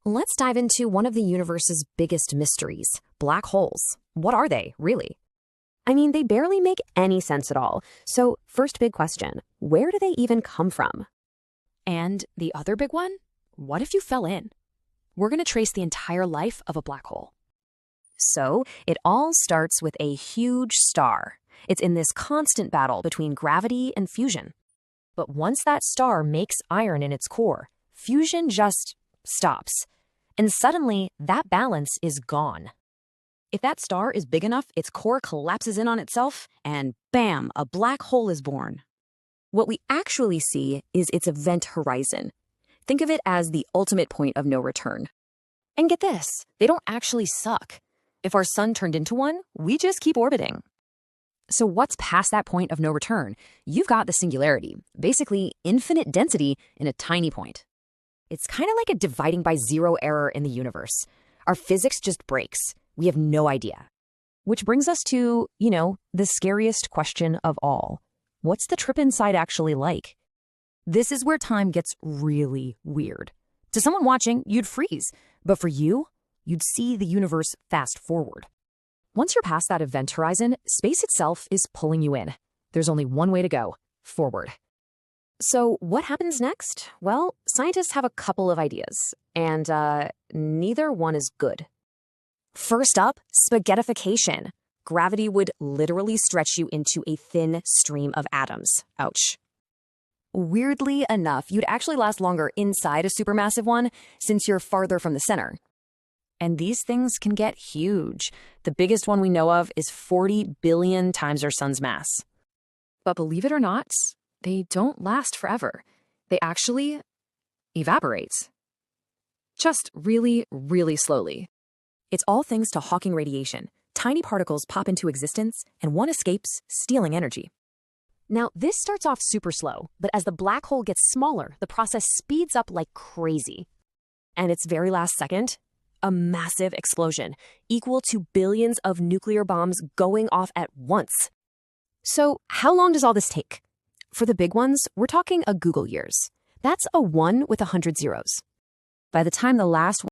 Let's dive into one of the universe's biggest mysteries, black holes. What are they, really? I mean, they barely make any sense at all. So, first big question, where do they even come from? And the other big one? What if you fell in? We're going to trace the entire life of a black hole. So, it all starts with a huge star. It's in this constant battle between gravity and fusion. But once that star makes iron in its core, fusion just stops. And suddenly, that balance is gone. If that star is big enough, its core collapses in on itself, and bam, a black hole is born. What we actually see is its event horizon. Think of it as the ultimate point of no return. And get this, they don't actually suck. If our sun turned into one, we just keep orbiting. So what's past that point of no return? You've got the singularity, basically infinite density in a tiny point. It's kind of like a dividing by zero error in the universe. Our physics just breaks. We have no idea. Which brings us to, the scariest question of all. What's the trip inside actually like? This is where time gets really weird. To someone watching, you'd freeze. But for you, you'd see the universe fast forward. Once you're past that event horizon, space itself is pulling you in. There's only one way to go, forward. So what happens next? Well, scientists have a couple of ideas, and neither one is good. First up, spaghettification. Gravity would literally stretch you into a thin stream of atoms. Ouch. Weirdly enough, you'd actually last longer inside a supermassive one since you're farther from the center. And these things can get huge. The biggest one we know of is 40 billion times our sun's mass. But believe it or not, they don't last forever. They actually evaporate. Just really, really slowly. It's all thanks to Hawking radiation. Tiny particles pop into existence, and one escapes, stealing energy. Now, this starts off super slow, but as the black hole gets smaller, the process speeds up like crazy. And its very last second, a massive explosion, equal to billions of nuclear bombs going off at once. So, how long does all this take? For the big ones, we're talking a Google years. That's a 1 with 100 zeros. By the time the last